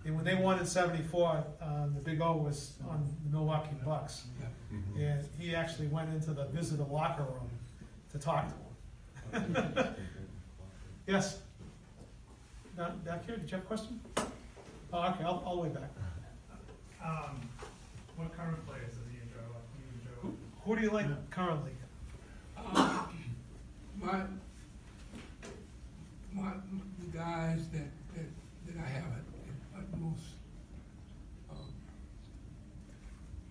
And when they won in '74, the Big O was on the Milwaukee Bucks, and he actually went into the visitor locker room to talk to him. Yes. Back here, did you have a question? Oh, okay, all the way back. What current players do you enjoy? Who do you like currently? The guys that I have at most.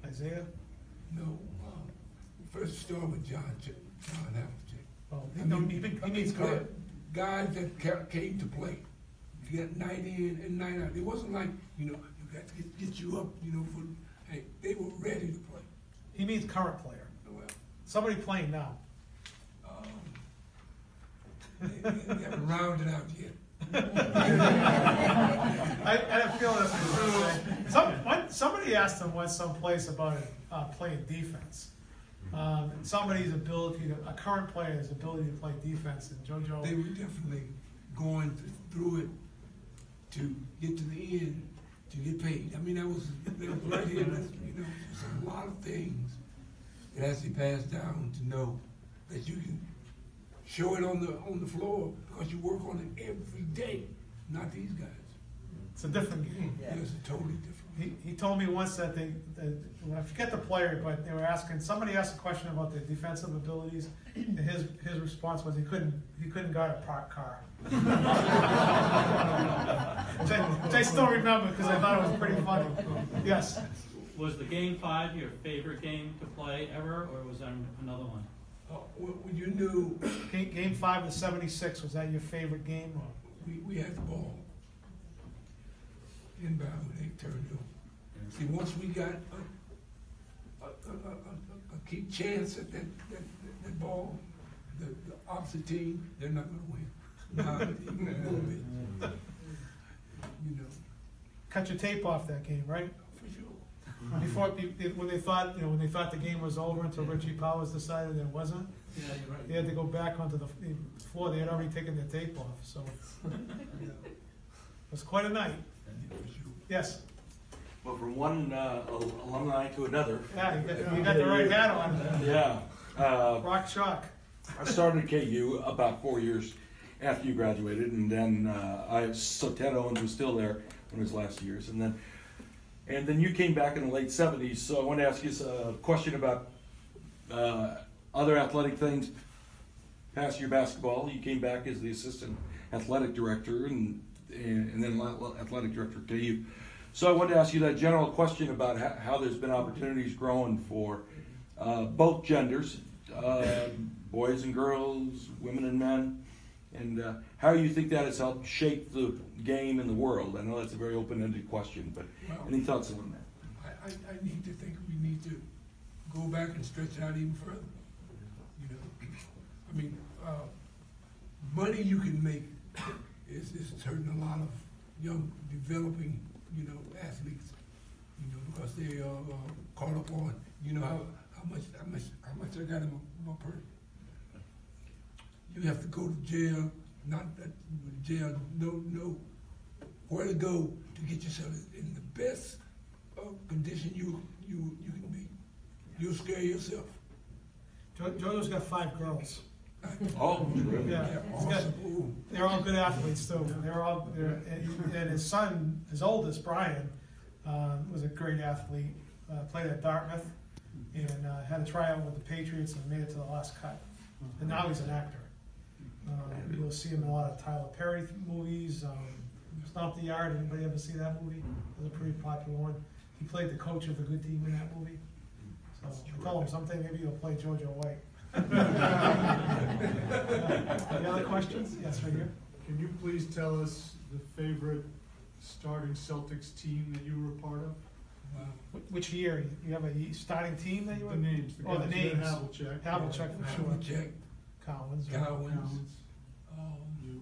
Isaiah? No. First start with John Havlicek. Oh, he means good. Guys that came to play. You got night in and night out. It wasn't like, you got to get you up, hey, they were ready to play. He means current player. Well, Somebody playing now. They haven't rounded out yet. I had a feeling that's what you were saying. Somebody asked him once someplace about playing defense. Somebody's ability a current player's ability to play defense, and JoJo. They were definitely going through it to get to the end to get paid. I mean, that was right here. There's a lot of things that has to be passed down to know that you can show it on the floor because you work on it every day. Not these guys. It's a different game. Yeah. It's totally different. He told me once that I forget the player, but they were asking, somebody asked a question about their defensive abilities, and his response was he couldn't guard a parked car. which I still remember because I thought it was pretty funny. Yes? Was the Game 5 your favorite game to play ever, or was there another one? When you knew Game 5 of '76, was that your favorite game? Or? we had the ball inbound when they turned it over. See, once we got a key chance at that ball, the opposite team, they're not going to win. Not even a little bit. Cut your tape off that game, right? For sure. Before, when they thought the game was over until Richie Powers decided it wasn't. Yeah, you're right. They had to go back onto the floor. They had already taken their tape off, so it was quite a night. Yes. Well, from one alumni to another. Yeah, you got the right hat on. Yeah. Rock chalk. I started at KU about 4 years after you graduated, and then Ted Owens was still there in his last years, and then you came back in the late '70s. So I want to ask you a question about other athletic things past your basketball. You came back as the assistant athletic director, and then athletic director at KU. So I wanted to ask you that general question about how there's been opportunities growing for both genders, boys and girls, women and men, and how you think that has helped shape the game in the world. I know that's a very open-ended question, but any thoughts on that? I need to think we need to go back and stretch it out even further. I mean, money you can make is hurting a lot of young, developing, athletes, because they are caught up on, how much I got in my purse. You have to go to jail, not that jail, no, where to go to get yourself in the best condition you can be. You'll scare yourself. JoJo's got 5 girls. Oh, yeah. Awesome. They're all good athletes too. And his son, his oldest, Brian, was a great athlete. Played at Dartmouth and had a tryout with the Patriots and made it to the last cut. And now he's an actor. You'll see him in a lot of Tyler Perry movies. Stomp the Yard. Anybody ever see that movie? It was a pretty popular one. He played the coach of the good team in that movie. So I told him someday maybe he'll play JoJo White. Any other questions? Yes, right here. Can you please tell us the favorite starting Celtics team that you were a part of? Which year? You have a starting team that you were? The names. The names. Havlicek. Havlicek for sure. Havlicek. Collins. You.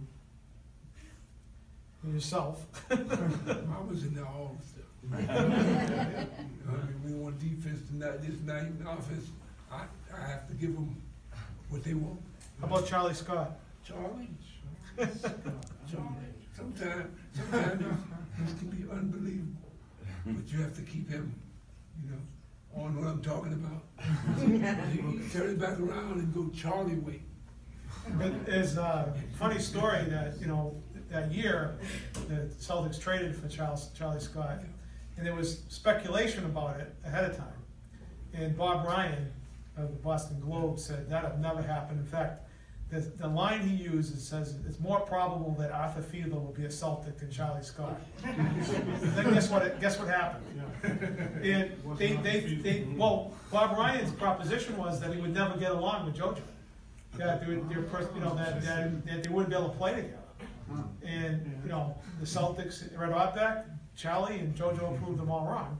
And yourself. I was in there all the stuff. We want defense tonight, this night, and offense. I have to give them what they want. How about Charlie Scott? Charlie. Sometimes this can be unbelievable. but you have to keep him, you know, on what I'm talking about. He will turn it back around and go Charlie White. There's a funny story that, you know, that year, the Celtics traded for Charlie Scott, and there was speculation about it ahead of time. And Bob Ryan of the Boston Globe said that'll never happen. In fact, the line he uses says it's more probable that Arthur Fiedler will be a Celtic than Charlie Scott. Then guess what happened? Yeah. And well, Bob Ryan's proposition was that he would never get along with JoJo. That they would, that they wouldn't be able to play together. And you know, the Celtics, Red Auerbach, Charlie, and JoJo proved them all wrong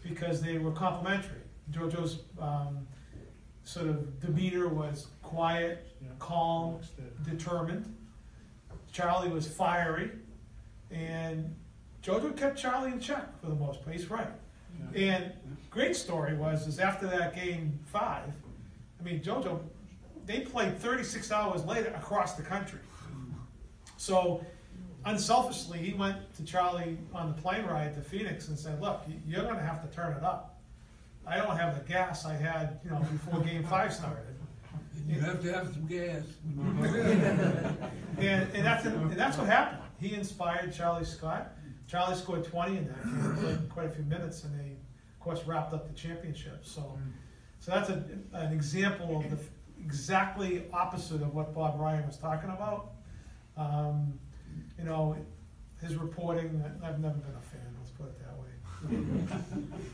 because they were complementary. JoJo's sort of demeanor was quiet, calm, determined. Charlie was fiery, and JoJo kept Charlie in check for the most part. He's right. And great story is after that game 5, I mean, JoJo, they played 36 hours later across the country. So unselfishly, he went to Charlie on the plane ride to Phoenix and said, look, you're going to have to turn it up. I don't have the gas I had, you know, before game 5 started. You have to have some gas. and that's what happened. He inspired Charlie Scott. Charlie scored 20 in that game, played quite a few minutes, and they, of course, wrapped up the championship. So that's an example of the exactly opposite of what Bob Ryan was talking about. You know, his reporting, I've never been a fan, let's put it that way.